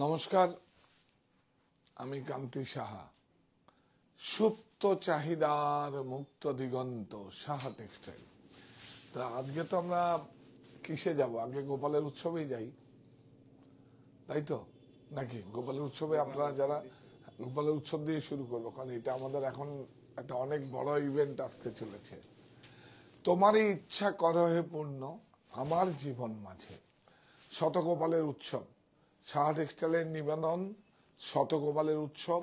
নমস্কার, আমি কান্তি সাহা। সুপ্ত চাহিদার মুক্ত দিগন্ত সাহা টেক্সটাইল। তা আজকে তো আমরা কিসে যাব? আগে গোপালের উৎসবেই যাই, তাই তো নাকি? গোপালের উৎসবে আপনারা যারা, গোপালের উৎসব দিয়ে শুরু করবো, কারণ এটা আমাদের এখন একটা অনেক বড় ইভেন্ট আসতে চলেছে। তোমারই ইচ্ছা করো হে পূর্ণ আমার জীবন মাঝে। শতগোপালের উৎসব, সাহা টেক্সটাইলের নিবেদন শতগোপালের উৎসব।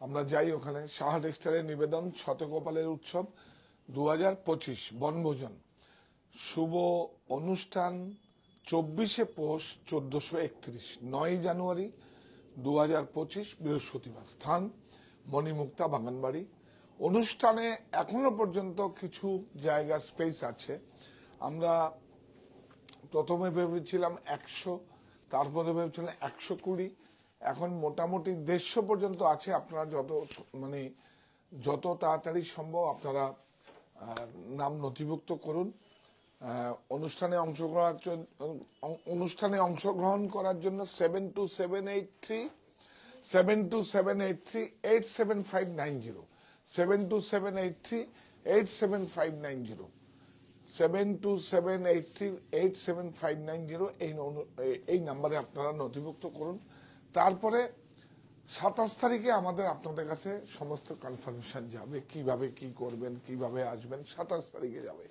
আমরা যাই ওখানে। সাহা টেক্সটাইলের নিবেদন শতগোপালের উৎসব 2025 বনভোজন শুভ অনুষ্ঠান 24শে পৌষ 1431 9 জানুয়ারি 2025 বৃহস্পতিবার। স্থান মণিমুক্তা বাগানবাড়ি। অনুষ্ঠানে এখনো পর্যন্ত কিছু জায়গা স্পেস আছে। আমরা প্রথমে ভেবেছিলাম 100, তারপরে ভেবেছিলাম 120, এখন মোটামুটি 150 পর্যন্ত আছে। আপনারা যত তাড়াতাড়ি সম্ভব আপনারা নাম নথিভুক্ত করুন। অনুষ্ঠানে অংশগ্রহণ করার জন্য 7278387590 7278387590 7278387590 এই নাম্বারে আপনারা নথিভুক্ত করুন। তারপরে 27 তারিখে আমাদের আপনাদের কাছে সমস্ত কনফার্মেশন যাবে, কিভাবে কি করবেন, কিভাবে আসবেন। 27 তারিখে যাবে।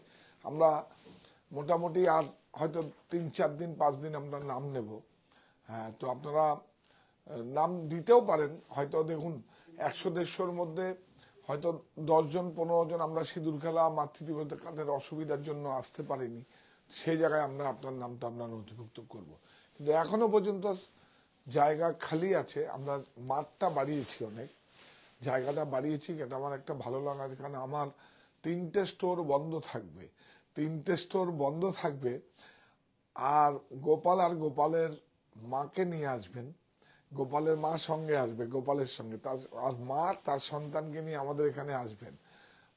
আমরা মোটামুটি আর হয়তো 3-4 দিন 5 দিন আমরা নাম নেব। হ্যাঁ, তো আপনারা নাম দিতেও পারেন। হয়তো দেখুন 100-150-র মধ্যে হয়তো 10 জন 15 জন আমরা সিঁদুর খেলা মাতৃদিবসের অসুবিধার জন্য আসতে পারিনি, সেই জায়গায় আমরা আপনার নামটা আমরা নথিভুক্ত করব। কিন্তু এখনো পর্যন্ত জায়গা খালি আছে। আমরা মাঠটা বাড়িয়েছি, অনেক জায়গাটা বাড়িয়েছি। এটা আমার একটা ভালো লাগা, কারণ আমার 3টে স্টোর বন্ধ থাকবে। 3টে স্টোর বন্ধ থাকবে। আর গোপাল আর গোপালের মাকে নিয়ে আসবেন, গোপালের মা সঙ্গে আসবে, গোপালের সঙ্গে আর মা তার সন্তানকে নিয়ে আমাদের এখানে আসবেন।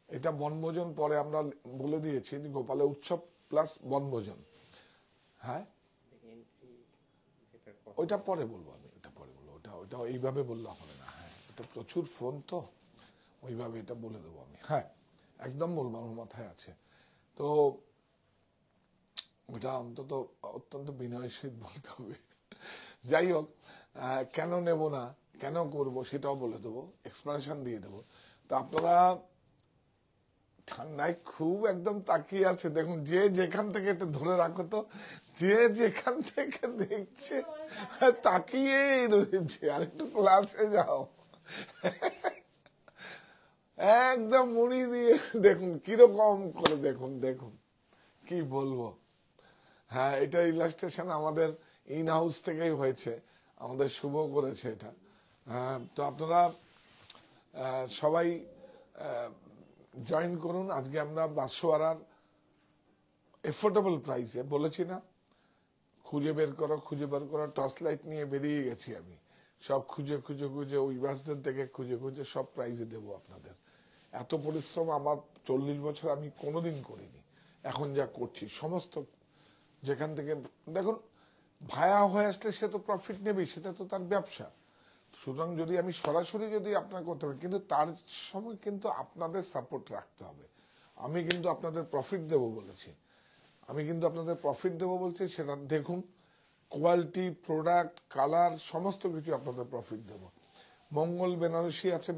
এটা বনভোজন পরে আমরা বলে দিয়েছি যে গোপালের উৎসব প্লাস বনভোজন। হ্যাঁ, ওইটা পরে বলবো আমি, ওটা পরে বলবো। ওটা এইভাবে বললে হবে না। হ্যাঁ, এটা প্রচুর ফোন তো, ওইভাবে এটা বলে দেবো আমি। হ্যাঁ, একদম বলবো, আমার মাথায় আছে। তো ওটা অত্যন্ত বিনয়শীল বলতে হবে। যাই হোক, কেন নেব না, কেন করব সেটাও বলে দেবো, এক্সপ্লেনেশন দিয়ে দেবো। তো আপনারা ঠান্ডায় খুব একদম তাকিয়ে আছে, দেখুন যে যেখান থেকে একটু ধরে রাখো তো, যে যেখান থেকে দেখছে তাকিয়েই রয়েছে। আর একটু ক্লাসে যাও, একদম মুড়ি দিয়ে দেখুন কিরকম করে, দেখুন দেখুন কি বলবো। হ্যাঁ, এটা ইলাস্ট্রেশন আমাদের ইন হাউস থেকেই হয়েছে, আমাদের শুভ করেছে এটা। তো আপনারা সবাই জয়েন করুন। আজকে আমরা বাঁশওয়ারার এফোর্ডেবল প্রাইসে বলেছি না, খুঁজে বের করো, টর্চ লাইট নিয়ে বেরিয়ে গেছি আমি। সব খুঁজে ওই বাসদের থেকে খুঁজে সব প্রাইজে দেবো আপনাদের। এত পরিশ্রম আমার 40 বছর আমি কোনোদিন করিনি। এখন যা করছি সমস্ত, যেখান থেকে দেখুন ভায়া হয়ে আসলে সে তো প্রফিট নেবেই, সেটা তো তার ব্যবসা। সুতরাং যদি আমি সরাসরি যদি আপনার করতে পারি, কিন্তু তার সময় কিন্তু আপনাদের সাপোর্ট রাখতে হবে। আমি কিন্তু আপনাদের প্রফিট দেবো বলেছি, সেটা দেখুন। কোয়ালিটি, প্রোডাক্ট, কালার সমস্ত কিছু আপনাদের প্রফিট দেবো। মঙ্গল বেনারসি আছে,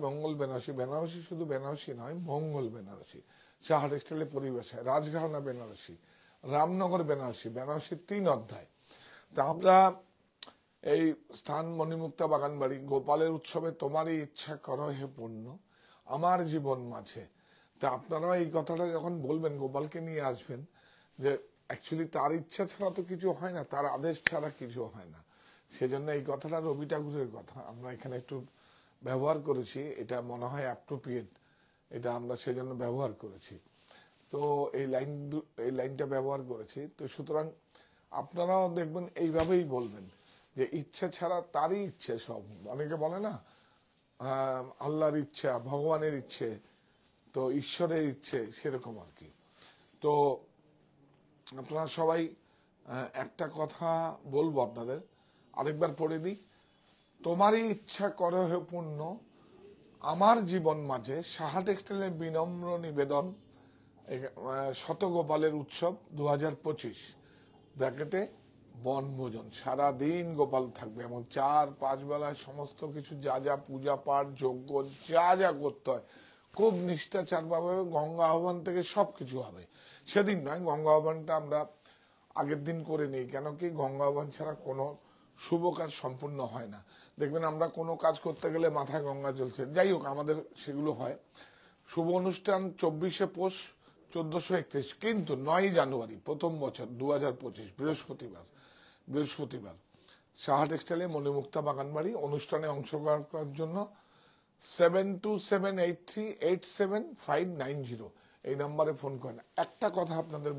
বেনারসি শুধু বেনারসি নয়, মঙ্গল বেনারসি সাহা টেক্সটাইলের পরিবেশে, রাজঘরানা বেনারসি, রামনগর বেনারসি 3 অধ্যায়। তা আমরা এই স্থান মণিমুক্তা বাগানবাড়ি। গোপালের উৎসবে তোমারই ইচ্ছা করো হে পূর্ণ আমার জীবন মাঝে। তা আপনারা এই কথাটা যখন বলবেন, গোপালকে নিয়ে আসবেন, যে অ্যাকচুয়ালি তার ইচ্ছা ছাড়া তো কিছু হয় না, তার আদেশ ছাড়া কিছু হয় না। সেজন্য এই কথাটা রবি ঠাকুরের কথা আমরা এখানে একটু ব্যবহার করেছি। এটা মনে হয় অ্যাপ্রোপ্রিয়েট, এটা আমরা সেজন্য ব্যবহার করেছি। তো এই লাইনটা ব্যবহার করেছি। তো সুতরাং আপনারাও দেখবেন এইভাবেই বলবেন যে ইচ্ছা ছাড়া তারই ইচ্ছে সব। অনেকে বলে না আল্লাহর ইচ্ছা, ভগবানের ইচ্ছে, তো ঈশ্বরের ইচ্ছে, সেরকম আর কি। তো আপনারা সবাই একটা কথা বলবো আপনাদের, আরেকবার পড়ে দিই। তোমারই ইচ্ছা করো হে পূর্ণ আমার জীবন মাঝে। সাহা টেক্সটাইলের বিনম্র নিবেদন, শতগোপালের উৎসব 2025 ব্র্যাকেটে বনভোজন। সারাদিন গোপাল থাকবে এবং 4-5 বেলায় সমস্ত কিছু যা যা পূজা পাঠ যজ্ঞ যা যা করতে হয় খুব নিষ্ঠাচার ভাবে গঙ্গা আহ্বান থেকে সবকিছু হবে। সেদিন নয়, গঙ্গা আহ্বানটা আমরা আগের দিন করে নিই, কেন কি গঙ্গা আহ্বান ছাড়া কোনো শুভ কাজ সম্পূর্ণ হয় না। দেখবেন আমরা কোনো কাজ করতে গেলে মাথায় গঙ্গা জলছে, যাই হোক আমাদের সেগুলো হয়। শুভ অনুষ্ঠান 24শে পৌষ 1431, কিন্তু 9ই জানুয়ারি প্রথম বছর 2025 বৃহস্পতিবার সাহা টেক্সটাইলে মণিমুক্তা বাগানবাড়ি। অনুষ্ঠানে অংশগ্রহণ করার জন্য 7278387590 এই নাম্বারে ফোন করেন। একটা কথা আপনাদের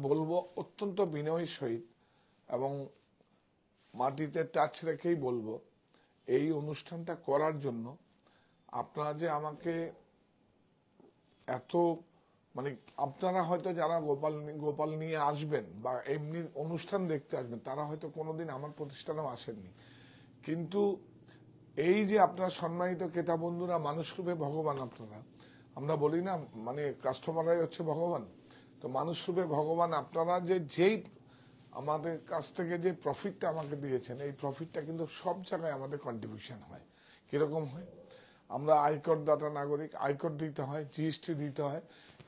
বলবো, অত্যন্ত বিনয়ের সহিত এবং মাটিতে টাচ রেখেই বলবো, এই অনুষ্ঠানটা করার জন্য আপনারা যে আমাকে এত মানে আপনারা হয়তো যারা গোপাল নিয়ে আসবেন বা এমনি অনুষ্ঠান দেখতে আসবেন তারা হয়তো কোনোদিন আমার প্রতিষ্ঠানেও আসেননি, কিন্তু এই যে আপনারা সম্মানিত ক্রেতা বন্ধুরা, মানুষ রূপে ভগবান আপনারা, আমরা বলি না মানে কাস্টমাররাই হচ্ছে ভগবান, তো মানুষ রূপে ভগবান আপনারা যেই আমাদের কাছ থেকে যে প্রফিটটা আমাকে দিয়েছেন, এই প্রফিটটা কিন্তু সব জায়গায় আমাদের কন্ট্রিবিউশন হয়। কিরকম হয়? আমরা আয়কর দাতা নাগরিক, আয়কর দিতে হয়, জিএসটি দিতে হয়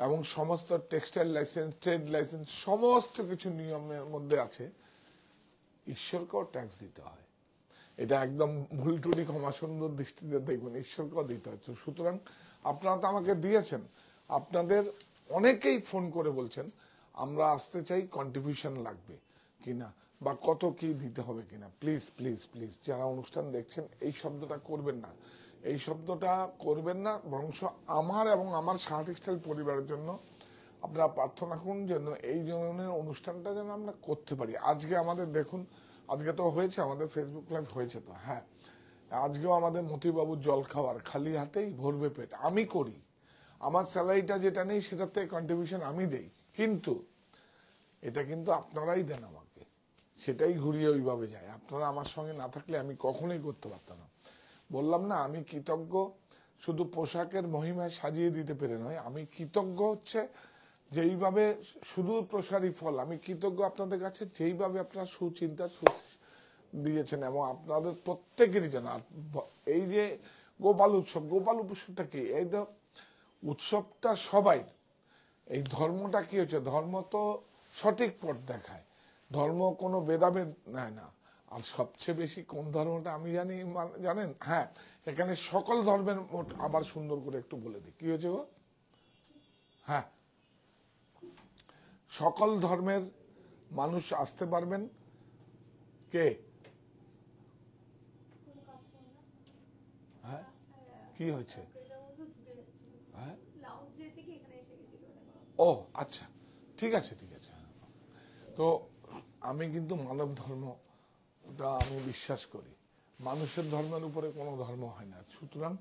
এবং সমস্ত টেক্সটাইল লাইসেন্স, ট্রেড লাইসেন্স সমস্ত কিছু নিয়মের মধ্যে আছে। ঈশ্বরকেও ট্যাক্স দিতে হয়, এটা একদম ভুল টুটি ক্ষমা সুন্দর দৃষ্টিতে দেখবেন, ঈশ্বরকেও দিতে হয়। তো সুতরাং আপনারা তো আমাকে দিয়েছেন, আপনাদের অনেকেই ফোন করে বলছেন আমরা আসতে চাই, কন্ট্রিবিউশন লাগবে কিনা বা কত কি দিতে হবে কিনা। প্লিজ প্লিজ প্লিজ যারা অনুষ্ঠান দেখছেন এই শব্দটা করবেন না, এই শব্দটা করবেন না, বংশ আমার এবং আমার সাহা টেক্সটাইল পরিবারের জন্য আপনারা প্রার্থনা করুন যেন এই ধরনের অনুষ্ঠানটা যেন আমরা করতে পারি। আজকে আমাদের দেখুন, আজকে তো হয়েছে আমাদের ফেসবুক লাইভ হয়েছে, তো হ্যাঁ আজকেও আমাদের মতিবাবুর জল খাওয়ার, খালি হাতেই ভরবে পেট, আমি করি, আমার স্যালারিটা যেটা নেই সেটাতে কন্ট্রিবিউশন আমি দেই, কিন্তু এটা কিন্তু আপনারাই দেন আমাকে, সেটাই ঘুরিয়ে ওইভাবে যায়। আপনারা আমার সঙ্গে না থাকলে আমি কখনোই করতে পারতাম না। বললাম না আমি কৃতজ্ঞ শুধু পোশাকের মহিমায় সাজিয়ে দিতে পেরে নয়, আমি কৃতজ্ঞ হচ্ছে যেইভাবে সুদূর প্রসারী ফল, আমি কৃতজ্ঞ আপনাদের কাছে যেইভাবে আপনারা সুচিন্তা দিয়েছেন এবং আপনাদের প্রত্যেকেরই জন্য। আর এই যে গোপাল উৎসবটা কি? এই উৎসবটা সবাই, এই ধর্মটা কি হচ্ছে, ধর্ম তো সঠিক পথ দেখায়, ধর্ম কোনো ভেদাভেদ নেয় না। আর সবচেয়ে বেশি কোন ধর্মটা আমি জানি জানেন? হ্যাঁ, এখানে সকল ধর্মের আবার সুন্দর করে একটু বলে দিই কি হয়েছে গো। হ্যাঁ, সকল ধর্মের মানুষ আসতে পারবেন। কে? হ্যাঁ, কি হয়েছে? হ্যাঁ, ও আচ্ছা, ঠিক আছে ঠিক আছে। তো আমি কিন্তু মানব ধর্মটা আমি বিশ্বাস করি, মানুষের ধর্মের উপরে কোনো ধর্ম হয় না। সুতরাং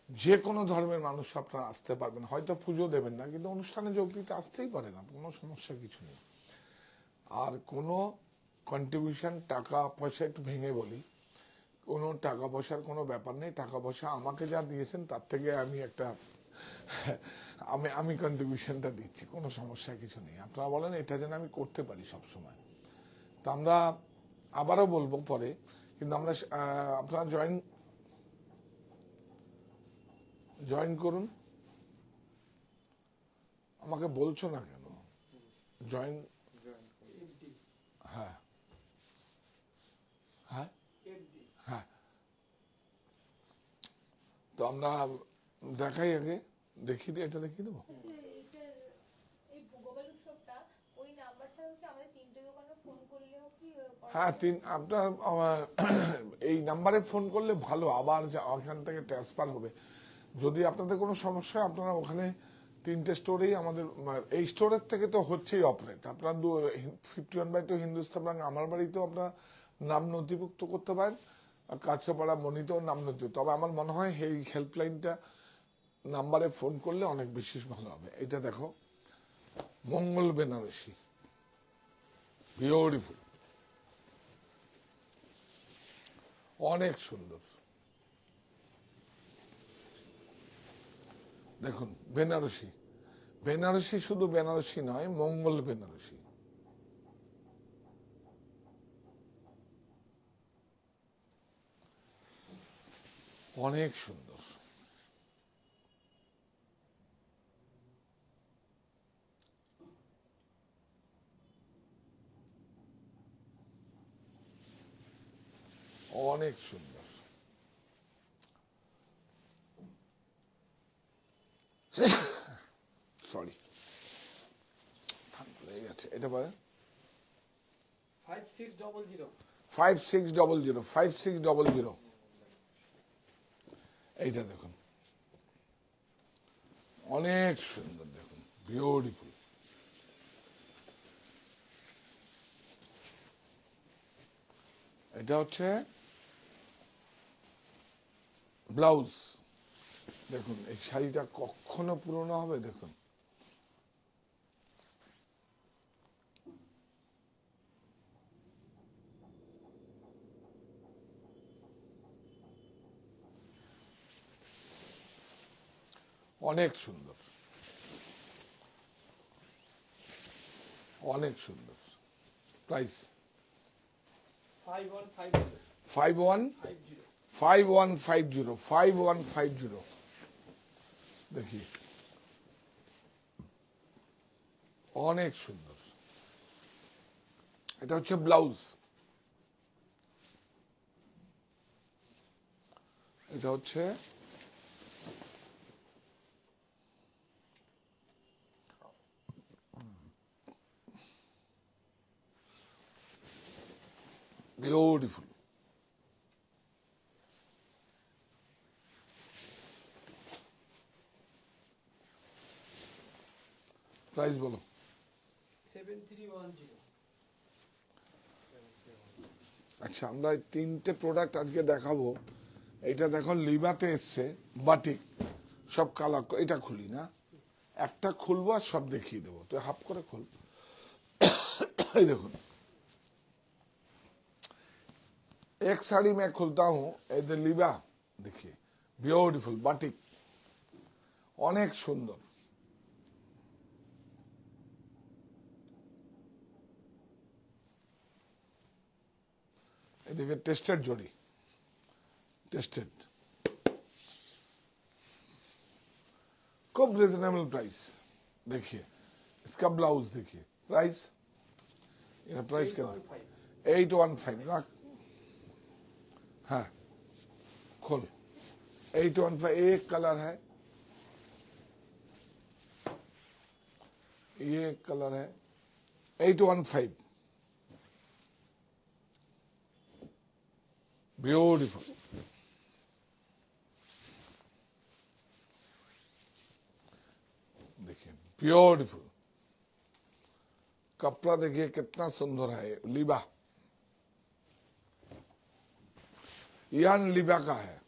যে কোনো ধর্মের মানুষ আপনারা আসতে পারবেন, হয়তো পুজো দেবেন না কিন্তু অনুষ্ঠানে যোগ দিতে আসতেই পারে না, কোনো সমস্যা কিছু নেই। আর কোনো কন্ট্রিবিউশন টাকা পয়সা, একটু ভেঙে বলি, কোনো টাকা পয়সার কোনো ব্যাপার নেই। টাকা পয়সা আমাকে যা দিয়েছেন তার থেকে আমি একটা আমি কন্ট্রিবিউশনটা দিচ্ছি, কোনো সমস্যা কিছু নেই। আপনারা বলেন এটা যেন আমি করতে পারি সব সময়। তো আমরা আবারও বলবো পরে, কিন্তু আমরা আপনারা জয়েন করুন। আমাকে বলছো না কেন? জয়েন, হ্যাঁ হ্যাঁ হ্যাঁ। তো আমরা দেখাই, আগে দেখিয়ে দিই, এটা দেখিয়ে দেবো। হ্যাঁ, আপনার এই নাম্বারে ফোন করলে ভালো, আবার ওখান থেকে ট্রান্সফার হবে। যদি আপনাদের কোনো সমস্যা হয় আপনারা ওখানে 3টে স্টোরেই আমাদের, এই স্টোরের থেকে তো হচ্ছেই অপারেট। আপনার 51/2 হিন্দুস্তান ব্যাংক আমার বাড়িতেও আপনার নাম নথিভুক্ত করতে পারেন, কাছাপাড়া মনিতেও নাম নথিভুক্ত। তবে আমার মনে হয় এই হেল্পলাইনটা নাম্বারে ফোন করলে অনেক বেশি ভালো হবে। এটা দেখো, মঙ্গল বেনারসি, বিউটিফুল, অনেক সুন্দর। দেখুন বেনারসি, বেনারসি শুধু বেনারসি নয়, মঙ্গল বেনারসি। অনেক সুন্দর। অনেক সুন্দর। সরি, লেগে গেছে। এটা বলেন 5600 5600 5600। এইটা দেখুন অনেক সুন্দর, দেখুন বিউটিফুল। এটা হচ্ছে ব্লাউজ। দেখুন এই শাড়িটা কখনো পুরনো হবে? দেখুন অনেক সুন্দর, অনেক সুন্দর। প্রাইস 5150 देखिए অনেক সুন্দর। এটা হচ্ছে ব্লাউজ, এটা হচ্ছে বিউটিফুল। প্রাইস বলো। 7310। আচ্ছা, আমরা এই তিনটে প্রোডাক্ট আজকে দেখাবো। এটা দেখো লিবাতে এসছে, বাটিক সব কালার। এটা খুলি না, একটা খুলবো আর সব দেখিয়ে দেবো। তো হাফ করে খুল। এই দেখুন, एक साड़ी मैं खुलता हूं, इधर लिबा देखिए ब्यूटीफुल बाटिक, অনেক সুন্দর। এদিকে টেস্টেড জড়ি, টেস্টেড, खूब रिजनेबल प्राइस। देखिए इसका ब्लाउज देखिए, प्राइस ये प्राइस क्या? 815। रख, हाँ खोल। 815। एक कलर है, ये कलर है 815। ब्यूटीफुल। देखिए ब्यूटीफुल कपड़ा, देखिए कितना सुंदर है। लिबा, यान लिबा का है।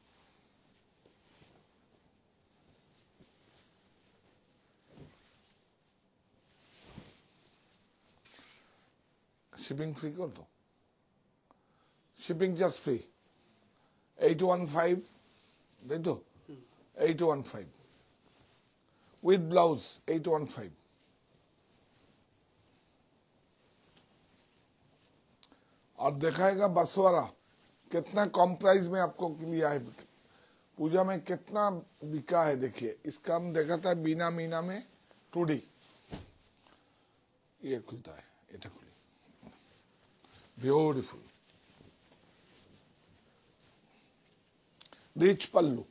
शिपिंग फ्री कर दो, शिपिंग जस्ट फ्री। 815 दे दो। 815 विद ब्लाउज 815। और दिखाएगा बसवारा कितना कम प्राइस में आपको लिया है। पूजा में कितना बिका है देखिए। इसका हम देखा था बीना मीना में 2D। ये खुलता है, এটা খুলি, ब्यूटीफुल। रिच पल्लू,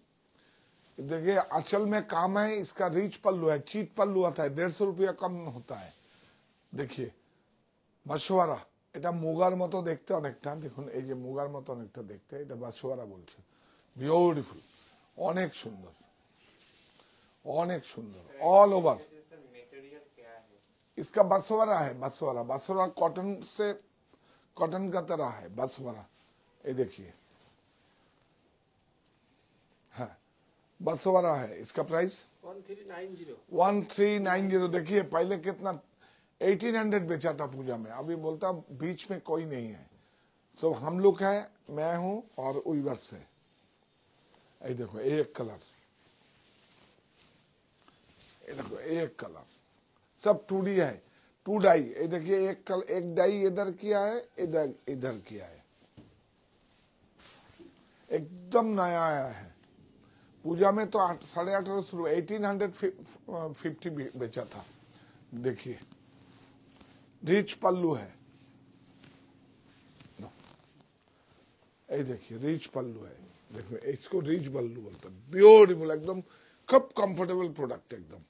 देखिए आंचल में काम है। इसका रिच पल्लू है, चीट पल्लू आता है, 150 रुपया कम होता है। देखिए বাঁশওয়ারা, এটা মুগার মতো দেখতে অনেকটা। দেখুন এই যে মুগার মতো অনেকটা দেখতে, এটা বাঁশওয়ারা বলছে। বিউটিফুল, অনেক সুন্দর, অনেক সুন্দর। ऑल ओवर इसका बांसवारा है। बांसवारा, बांसवारा कॉटन से, कॉटन का तरह है बांसवारा। ये देखिए, हाँ बांसवारा है। इसका प्राइस 1390। 1390। देखिए पहले कितना 1800 बेचा था पूजा में, अभी बोलता बीच में कोई नहीं है। सो हम लोग है, मैं हूं और वीवर्स है। ये देखो एक कलर, ये देखो एक कलर, सब 2D है, 2 डाई। ये देखिए एक डाई इधर किया है, इधर इधर किया है, एकदम नया आया है। पूजा में तो 1850 शुरू, 1850 बेचा था। देखिए रिच पल्लू है, ये देखिए रिच पल्लू है। देखो इसको रिच पल्लू बोलते हैं। ब्यूटीफुल, एकदम खूब कंफर्टेबल प्रोडक्ट, एकदम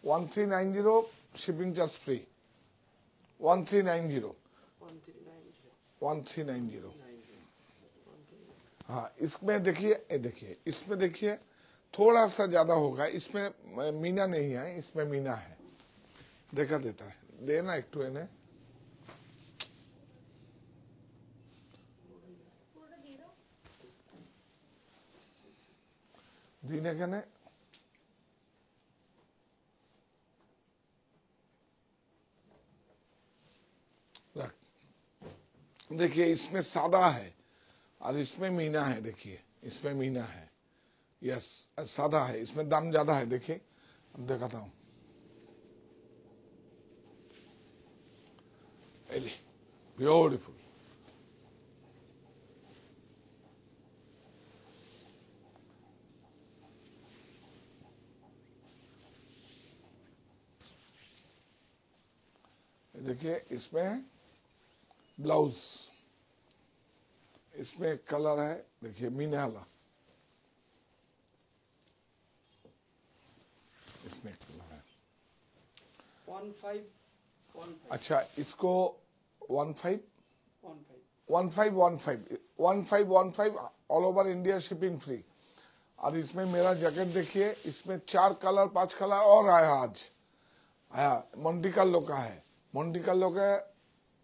1390 शिपिंग चार्ज फ्री। 1390 हाँ। इसमें देखिए, ये देखिए इसमें देखिए थोड़ा सा ज्यादा होगा, इसमें मीना नहीं है, इसमें मीना है। देखा देता है, देना एक टू इन्हें। दीने कहने देखिए इसमें सादा है और इसमें मीना है। देखिए इसमें मीना है, यस सादा है, इसमें दाम ज्यादा है। देखिए अब दिखाता हूं, ब्यूटीफुल। देखिए इसमें ब्लाउज, इसमें कलर है, देखिए मीना वाला, इसमें कलर है 1515। अच्छा इसको 1515 all over India shipping free. और इसमें मेरा जैकेट देखिए, इसमें 4 कलर 5 कलर और आया, आज आया। मोंटी कार्लो का है, मोंटी कार्लो का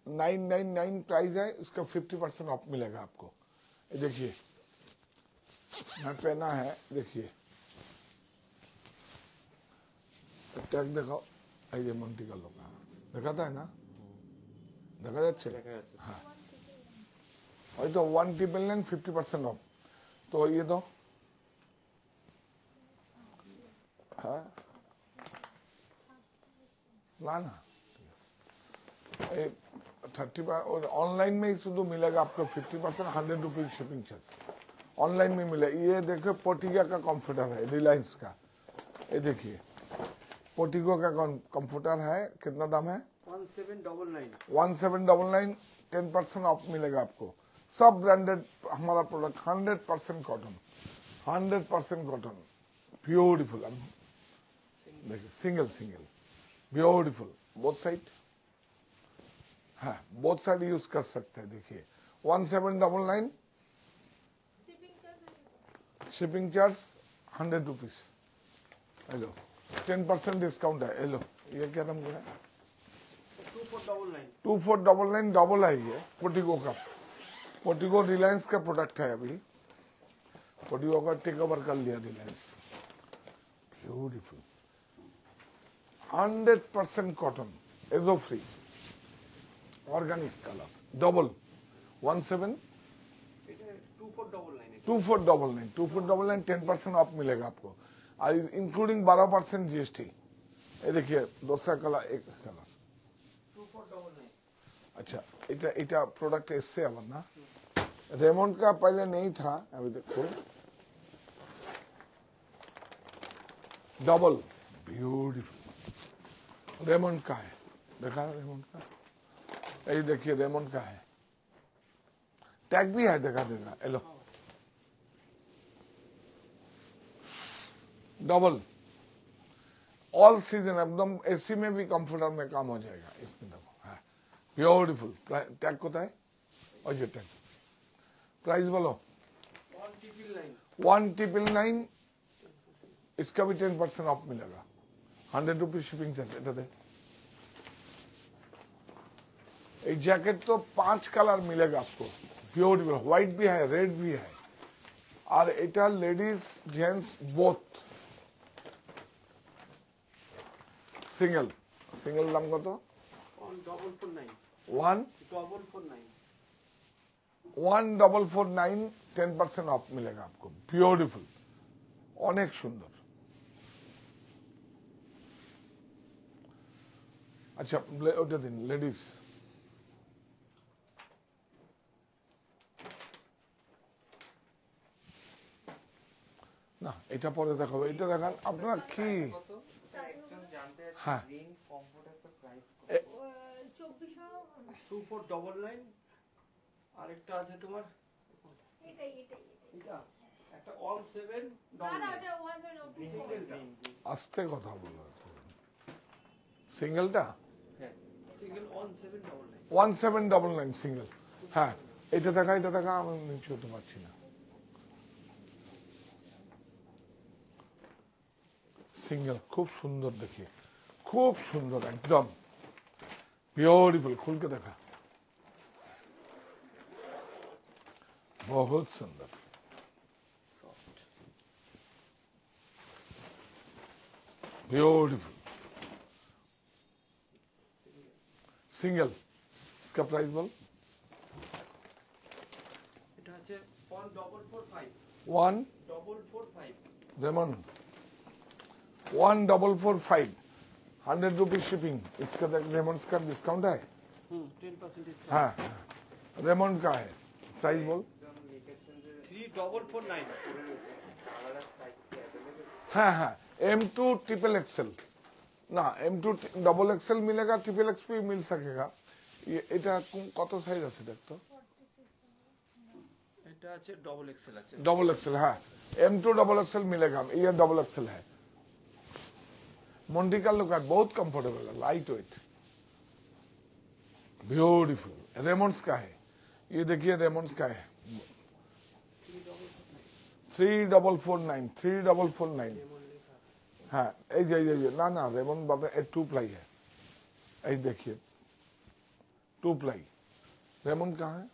999 प्राइस है, इसका 50% ऑफ मिलेगा आपको। ये देखिए मैं पहना है, देखिए टैग दिखाओ। ये मोंटी कार्लो का दिखाता है ना, देखा যাচ্ছে? हाँ, और तो 1,999 50% ऑफ। तो ये दो, हाँ लाना 30 और ऑनलाइन में ही शुद्ध मिलेगा आपको 50%, 100 रुपीज शिपिंग चार्ज ऑनलाइन में मिले। ये देखो पोटिगा का कंफर्टर है, रिलायंस का। ये देखिए पोटिगो का कंफर्टर है, कितना दाम है? 1799 10% ऑफ मिलेगा आपको। सब ब्रांडेड हमारा प्रोडक्ट, 100% कॉटन, 100% कॉटन, ब्यूटीफुल। देखिए single single beautiful, both side, हाँ बोथ साइड यूज कर सकते हैं। देखिए 1799 shipping charge 100 rupees. Hello 10% discount है। हेलो ये क्या दाम है? 2499 डबल है ये पोटिगो का। पोटिगो रिलायंस का प्रोडक्ट है, अभी पोटिगो का टेक ओवर कर लिया Reliance. Beautiful 100% cotton, azo free, organic colour, double 2499 10% of मिलेगा आपको, और इंक्लूडिंग 12% जीएसटी। ये देखिए दूसरा कलर, एक कलर 2499। अच्छा এটা प्रोडक्ट इससे अब ना, रेमंड का पहले नहीं था, अभी देखो डबल ब्यूटीफुल रेमंड का है। देखा रेमंड का, ये देखिए रेमंड का है, टैग भी है, देखा देगा। हेलो डबल ऑल सीजन, एकदम एसी में भी कंफर्टर में काम हो जाएगा। इसमें देखो है ब्यूटीफुल। टैग होता है और ये टैग, प्राइस बोलो 1999, इसका भी 10% ऑफ मिलेगा, 100 रुपीज शिपिंग चार्ज। এটা दे एक जैकेट तो 5 कलर मिलेगा आपको, ब्यूटीफुल, व्हाइट भी है, रेड भी है, और এটা ladies gents both. Single single दाम কত? 1449 1449 10% ऑफ मिलेगा आपको। ब्यूटीफुल, অনেক সুন্দর। আচ্ছা ওটা দিন লেডিস। না এটা পরে দেখাবো, এটা দেখান আপনারা কি। হ্যাঁ 2499 আরেকটা আছে তোমার এটা একটা অল 7 আস্তে কথা বলো। সিঙ্গেলটা সিঙ্গেল অল 799 1799 সিঙ্গেল। হ্যাঁ এটা দেখা, এটা দেখা, আমি নিচে হতে পারছি না। সিঙ্গেল খুব সুন্দর, দেখি খুব সুন্দর, একদম বিউটিফুল। খুল के देखा, बहुत सुंदर, ब्यूटीफुल। सिंगल इसका प्राइस बोल। এটা আছে 1445 1445 रेमन 1445 100 रुपीज शिपिंग। इसका रेमंड का डिस्काउंट है 10% डिस्काउंट। हाँ रेमंड का है, प्राइस बोल। 3449 हाँ हाँ M2 ट्रिपल एक्सएल ना, M2 डबल एक्सएल मिलेगा, ट्रिपल एक्स भी मिल सकेगा। ये এটা কত সাইজ আছে দেখতো। এটা আছে ডবল এক্সেল আছে। डबल एक्सएल हाँ, M2 डबल एक्सएल मिलेगा, ये डबल एक्सएल है। मोंटी कार्लो का बहुत कंफर्टेबल है, लाइट वेट, ब्यूटीफुल। रेमंड्स का है, ये देखिए रेमंड्स का है 3449 3449। हाँ ये ना ना रेमंड बात है, 2 प्लाई है। ये देखिए 2 प्लाई रेमंड कहाँ है,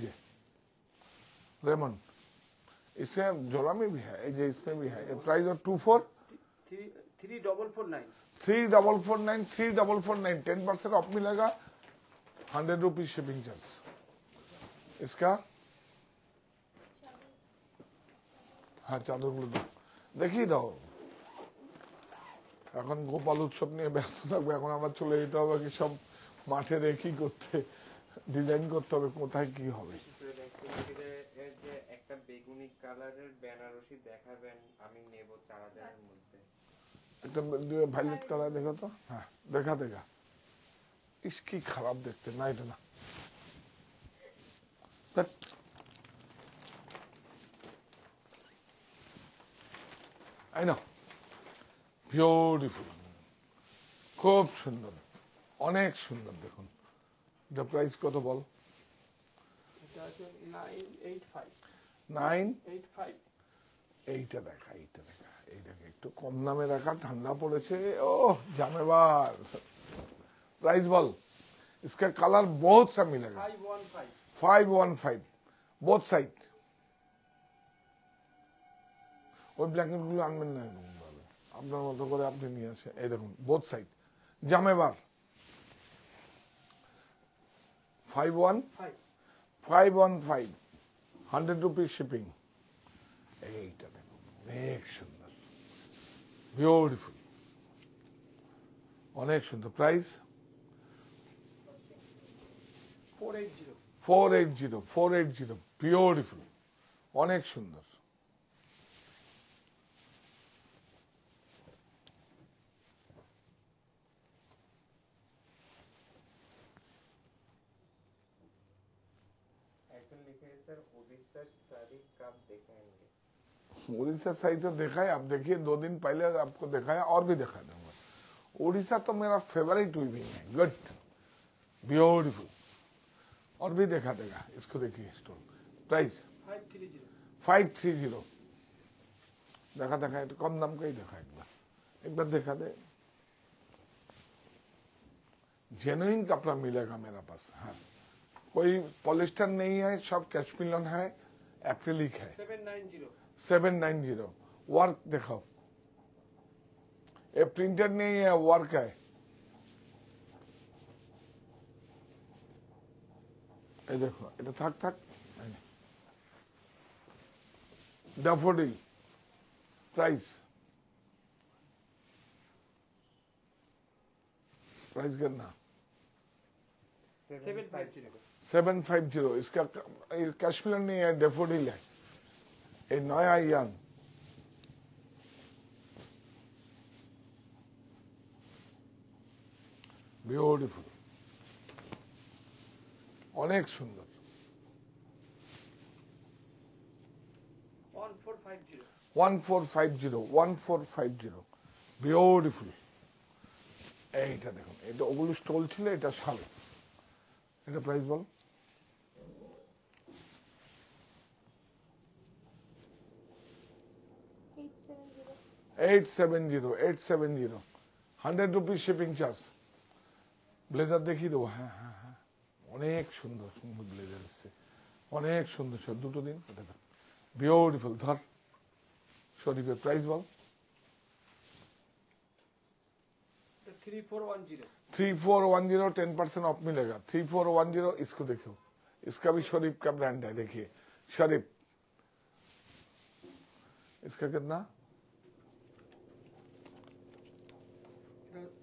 ये रेमंड इसमें जोड़ा में भी है, ये इसमें भी है। प्राइस और 3449 3449 10% ऑफ मिलेगा, 100 रुपीज शिपिंग चार्ज। इसका হ্যাঁ চাদরগুলো দেখিয়ে দাও। এখন গোপাল উৎসব নিয়ে ব্যস্ত থাকবে, এখন আবার চলে যেতে হবে কি সব মাঠে রেখি করতে, ডিজাইন করতে হবে কোথায় কি হবে। একটা বেগুনি কালারের বেনারসি দেখাবেন, আমি নেব 4000 এর মধ্যে। একটা ভাইলেট কালার দেখো তো। হ্যাঁ দেখা দেখা, ইস কি খারাপ দেখতে, না এটা না। I know, beautiful, খুব সুন্দর, অনেক সুন্দর। দেখুন এটা প্রাইস কত বল। এটা আছে 985 985। এইটা দেখা, এইটা দেখা, এই দেখে একটু কম দামে রাখা, ঠান্ডা পড়েছে। ও জামেবার प्राइस बोल। इसका कलर बहुत सा मिलेगा 515 बोथ साइड। ওই ব্ল্যাঙ্কেট গুলো আনবেন না, আপনার মতো করে আপনি নিয়ে আসে। এই দেখুন বোথ সাইড জামেবার 515 100 রুপিস শিপিং। এইটা দেখুন অনেক সুন্দর, বিউটিফুল, অনেক সুন্দর। প্রাইস 480 বিউটিফুল, অনেক সুন্দর। उड़ीसा साड़ी तो देखा है, आप देखिए 2 दिन पहले आपको दिखाया, और भी दिखा दूंगा। उड़ीसा तो मेरा फेवरेट वीविंग है, गुड ब्यूटीफुल, और भी दिखा देगा। इसको देखिए स्टोन। प्राइस 530 देखा देखा, तो कम दाम का ही देखा, एक बार देखा दे। जेन्युइन कपड़ा मिलेगा मेरे पास। हाँ कोई पॉलिस्टर नहीं है, सब कैशमिलन है, एक्रिलिक है। 790 वर्क दिखाओ, ये प्रिंटेड नहीं है, वर्क है। এই দেখো এটা থাক থাক, ড্যাফোডিল প্রাইস प्राइस कितना 750 750। इसका कैशमिलर नहीं है, डेफोडिल है, ये नया यान। ब्यूटीफुल, অনেক সুন্দর। 1450 1450 বিউটিফুল। এইটা দেখুন, এটা ওগুলো স্টল ছিল, এটা শাল। এটা প্রাইস বল। 870 100 রুপিস শিপিং চার্জ। ব্লেজার দেখিয়ে দেবো। হ্যাঁ হ্যাঁ হ্যাঁ, অনেক সুন্দর সুন্দর ব্লেজার এসছে, অনেক সুন্দর সুন্দর। দুটো দিন, এটা বিউটিফুল। ধর শরীফের প্রাইস বল। 3410 3410 10% ऑफ मिलेगा। 3410 इसको देखो, इसका भी शरीफ का ब्रांड है, देखिए शरीफ। इसका कितना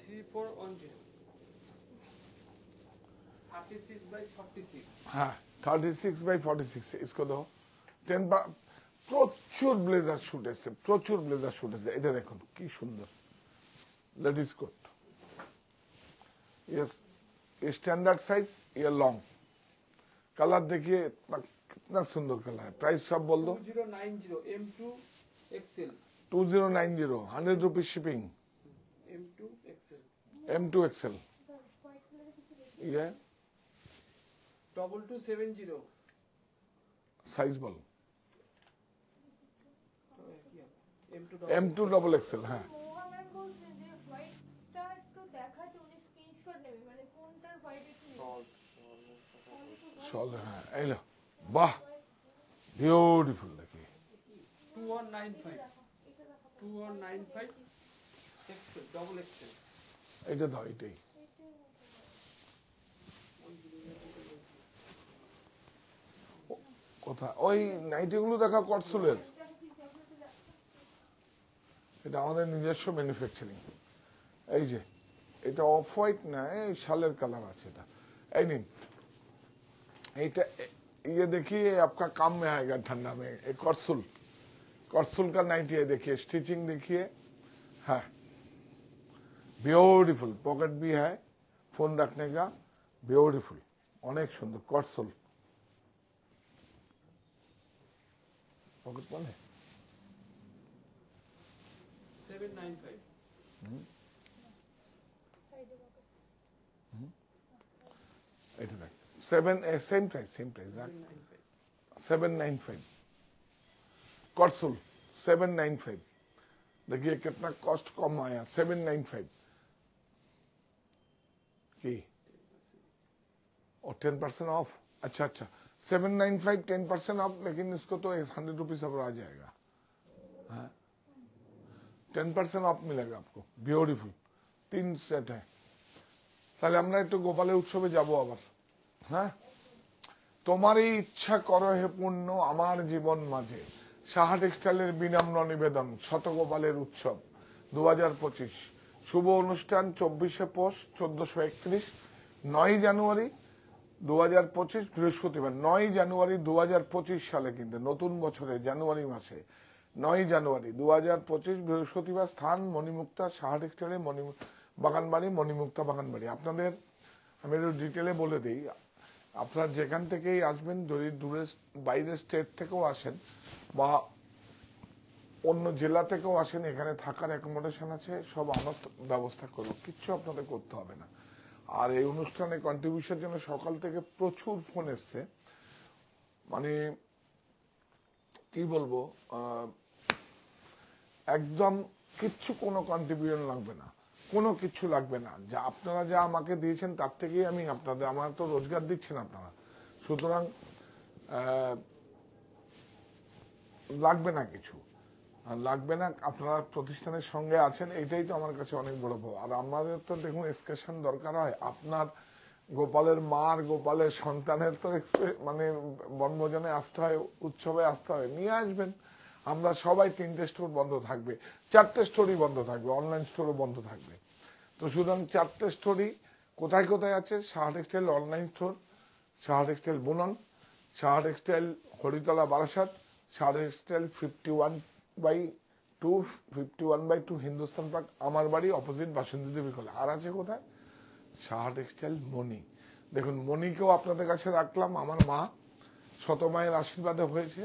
3410 36/46 हाँ 36/46 इसको दो। 10 প্রচুর ব্লেজার শুট এসছে, প্রচুর ব্লেজার শুট এসছে। এটা দেখুন কি সুন্দর লেডিস কোট। ये स्टैंडर्ड साइज, ये लॉन्ग। कलर देखिए कितना सुंदर कलर है। प्राइस सब बोल दो। 2090 M2 XL 2090 100 rupees shipping. M2 XL M2 XL ये 2270 साइज बोल। M2 M2 double XL। हाँ शॉल है, এই লো বাহ বিউটিফুল। देखिए 2195 XL double XL এটা দাও, এটাই। কোথায় ওই নাইটিগুলো দেখা কটসুলের, এটা আমাদের নিজস্ব ম্যানুফ্যাকচারিং। এই যে এটা অফ হোয়াইট না, এই শালের কালার আছে এটা। এই নিন এইটা, ये देखिए आपका काम में आएगा ठंडा में। एक कॉर्सुल, कॉर्सुल का नाइटी है, देखिए स्टिचिंग देखिए। हाँ ब्यूटीफुल, पॉकेट भी है फोन रखने का, ब्यूटीफुल অনেক সুন্দর। কটসুল পকেট মানে 795 এটা দেখ 7 सेम प्राइस 795 कॉर्सुल 795। देखिए कितना कॉस्ट कम आया 795 की, और 10% ऑफ। अच्छा अच्छा 795 10% ऑफ, लेकिन इसको तो 100 रुपीज अब आ जाएगा। हाँ 10% ऑफ मिलेगा आपको। ब्यूटीफुल 3 सेट है। তাহলে আমরা একটু গোপালের উৎসবে যাব আবার। হ্যাঁ তোমারই ইচ্ছা করো হে পূর্ণ আমার জীবন মাঝে। সাহা টেক্সটাইলের বিনম্র নিবেদন, শতগোপালের উৎসব 2025 শুভ অনুষ্ঠান 24শে পৌষ 1431 9 জানুয়ারি 2025 বৃহস্পতিবার। 9 জানুয়ারি 2025 সালে, কিন্তু নতুন বছরে জানুয়ারি মাসে 9 জানুয়ারি 2025 বৃহস্পতিবার। স্থান মণিমুক্তা সাহা টেক্সটাইলে, বাগানবাড়ি, মণিমুক্তা বাগানবাড়ি। আপনাদের আমি একটু ডিটেলে বলে দিই, আপনারা যেখান থেকেই আসবেন, যদি দূরে বাইরের স্টেট থেকেও আসেন বা অন্য জেলা থেকেও আসেন, এখানে থাকার অ্যাকোমোডেশন আছে, সব আমার ব্যবস্থা করবো, কিচ্ছু আপনাদের করতে হবে না। আর এই অনুষ্ঠানে কন্ট্রিবিউশনের জন্য সকাল থেকে প্রচুর ফোন এসছে, মানে কি বলবো, একদম কিচ্ছু কোনো কন্ট্রিবিউশন লাগবে না, কোনো কিছু লাগবে না। যা আপনারা যা আমাকে দিয়েছেন তার থেকেই আমি আপনাদের, আমার তো রোজগার দিচ্ছেন আপনারা, সুতরাং লাগবে না কিছু, লাগবে না। আপনারা প্রতিষ্ঠানের সঙ্গে আছেন, এইটাই তো আমার কাছে অনেক বড় পাওয়া। আর আমাদের তো দেখুন এক্সকারশন দরকার হয়, আপনার গোপালের মার গোপালের সন্তানের তো মানে বনভোজনে আসতে হয়, উৎসবে আসতে হয়, নিয়ে আসবেন। আমরা সবাই 3টে স্টোর বন্ধ থাকবে, 4টে স্টোরই বন্ধ থাকবে, অনলাইন স্টোরও বন্ধ থাকবে। তো সুতরাং 4টে স্টোরই কোথায় কোথায় আছে? Saha textile online store, Saha textile বুনন, Saha textile Haritala Barasat, Saha textile 51/2 Hindustan park, আমার বাড়ি অপোজিট বাসন্তী দেবী কলেজ। আর আছে কোথায়? সাহা টেক্সটাইল মণি। দেখুন, মণিকেও আপনাদের কাছে রাখলাম, আমার মা শত মায়ের আশীর্বাদে হয়েছে।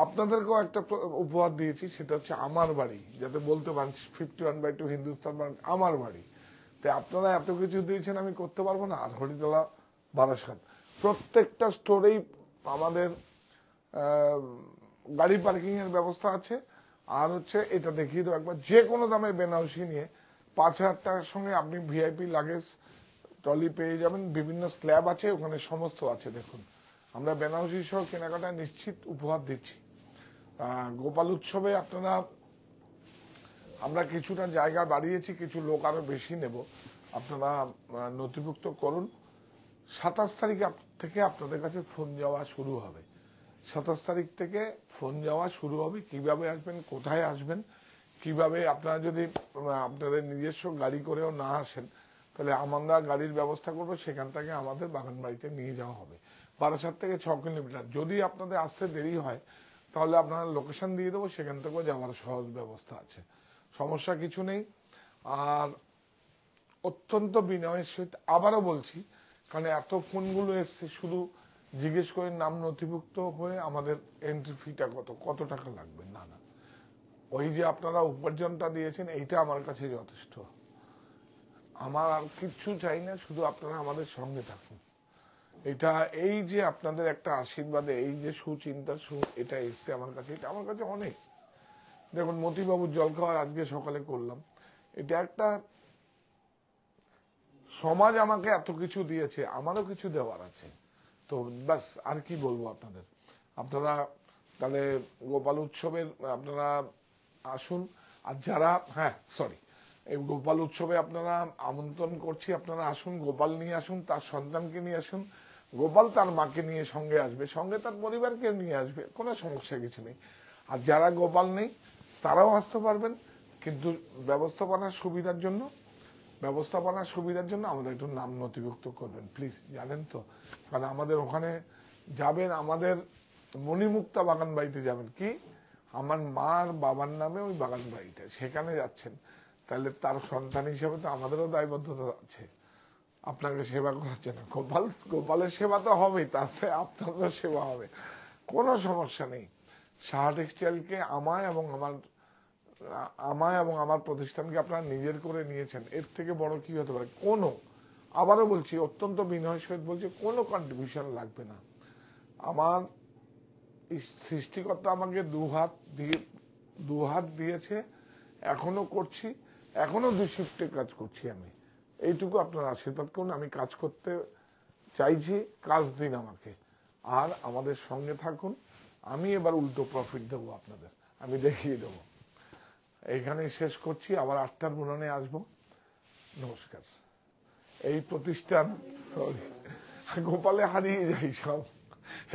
আপনাদেরকেও একটা উপহার দিয়েছি, সেটা হচ্ছে আমার বাড়ি, যাতে বলতে পারেন 51/2 হিন্দুস্তান পার্ক আমার বাড়ি। তাই আপনারা এত কিছু দিয়েছেন, আমি করতে পারবো না। আর হরিতলা বারাসাত, প্রত্যেকটা স্টোরেই আমাদের গাড়ি পার্কিং এর ব্যবস্থা আছে। আর হচ্ছে এটা দেখিয়ে দেবো একবার, যে কোনো দামে বেনারসি নিয়ে 5,000 টাকার সঙ্গে আপনি ভিআইপি লাগেজ ট্রলি পেয়ে যাবেন। বিভিন্ন স্ল্যাব আছে, ওখানে সমস্ত আছে। দেখুন, আমরা বেনারসি সহ কেনাকাটা নিশ্চিত উপহার দিচ্ছি। গোপাল উৎসবে আপনারা, আমরা কিছুটা জায়গা বাড়িয়েছি, কিছু লোক আরো বেশি নেব, আপনারা নথিভুক্ত করুন। 27 তারিখ থেকে আপনাদের কাছে ফোন যাওয়া শুরু হবে। 27 তারিখ থেকে ফোন যাওয়া শুরু হবে, কিভাবে আসবেন, কোথায় আসবেন, কিভাবে। আপনারা যদি আপনাদের নিজস্ব গাড়ি করেও না আসেন, তাহলে আমরা গাড়ির ব্যবস্থা করবো, সেখান থেকে আমাদের বাগান বাড়িতে নিয়ে যাওয়া হবে। বারাসাত থেকে 6 কিলোমিটার। যদি আপনাদের আসতে দেরি হয়, তাহলে আপনারা লোকেশন দিয়ে দেবো, সেখান থেকেও যাওয়ার সহজ ব্যবস্থা আছে, সমস্যা কিছু নেই। আর অত্যন্ত বিনয়ের সহিত আবারও বলছি, কারণ এত ফোনগুলো এসছে, শুধু জিজ্ঞেস করে নাম নথিভুক্ত হয়ে আমাদের এন্ট্রি ফিটা কত টাকা লাগবে। না না, ওই যে আপনারা উপার্জনটা দিয়েছেন, এইটা আমার কাছে যথেষ্ট। আমার আর কিচ্ছু চাই না, শুধু আপনারা আমাদের সঙ্গে থাকুন। এটা, এই যে আপনাদের একটা আশীর্বাদে, এই যে সুচিন্তা এটা এসছে আমার কাছে, এটা আমার কাছে অনেক। দেখুন, মতিবাবুর জলখাবার আজকে সকালে করলাম, এটা একটা সমাজ আমাকে এত কিছু দিয়েছে, আমারও কিছু দেওয়ার আছে। তো ব্যাস, আর কি বলবো আপনাদের। আপনারা তাহলে গোপাল উৎসবের আপনারা আসুন। আর যারা, এই গোপাল উৎসবে আপনারা আমন্ত্রণ করছি, আপনারা আসুন, গোপাল নিয়ে আসুন, তার সন্তানকে নিয়ে আসুন। গোপাল তার মাকে নিয়ে সঙ্গে আসবে, সঙ্গে তার পরিবারকে নিয়ে আসবে, কোনো সমস্যা কিছু নেই। আর যারা গোপাল নেই, তারাও আসতে পারবেন, কিন্তু ব্যবস্থাপনার সুবিধার জন্য আমাদের একটু নাম নথিভুক্ত করবেন প্লিজ, জানেন তো। কারণ আমাদের ওখানে যাবেন, আমাদের মণিমুক্তা বাগান বাড়িতে যাবেন, কি আমার মার বাবার নামে ওই বাগান বাড়িটা, সেখানে যাচ্ছেন, তাহলে তার সন্তান হিসেবে তো আমাদেরও দায়বদ্ধতা আছে আপনাকে সেবা করার জন্য। গোপালের সেবা তো হবেই, তাতে আপনারও সেবা হবে, কোনো সমস্যা নেই। সাহা টেক্সটাইলকে আমায় এবং আমার প্রতিষ্ঠানকে আপনারা নিজের করে নিয়েছেন, এর থেকে বড় কি হতে পারে? আবারও বলছি, অত্যন্ত বিনয়ের সহিত বলছি, কোনো কন্ট্রিবিউশন লাগবে না। আমার সৃষ্টিকর্তা আমাকে দুহাত দিয়েছে, এখনো করছি, এখনো 2 শিফটে কাজ করছি আমি। এইটুকু আপনারা আশীর্বাদ করুন। আমি কাজ করতে চাইছি, কাজ দিন আমাকে, আর আমাদের সঙ্গে থাকুন। আমি এবার উল্টো প্রফিট দেবো আপনাদের, আমি দেখিয়ে দেবো। এইখানেই শেষ করছি, আবার 8টার বুননে আসবো। নমস্কার। এই প্রতিষ্ঠান, সরি, গোপালে হারিয়ে যাই সব,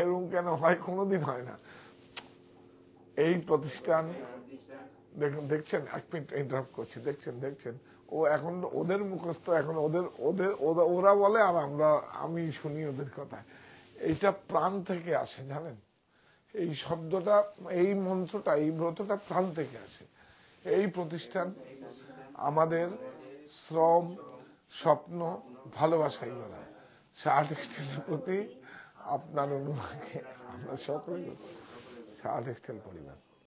এরকম কেন হয়? কোনোদিন হয় না। এই প্রতিষ্ঠান দেখছেন, 1 মিনিট ইন্টারাপ্ট করছি, দেখছেন ও এখন ওদের মুখস্থ, এখন ওরা বলে, আর আমি শুনি ওদের কথা। এইটা প্রাণ থেকে আসে, জানেন, এই শব্দটা, এই মন্ত্রটা, এই ব্রতটা প্রাণ থেকে আসে। এই প্রতিষ্ঠান আমাদের শ্রম, স্বপ্ন, ভালোবাসাই করা। সাহা টেক্সটাইলের প্রতি আপনার অনুরাগে আমরা সকলে সাহা টেক্সটাইল পরিবার।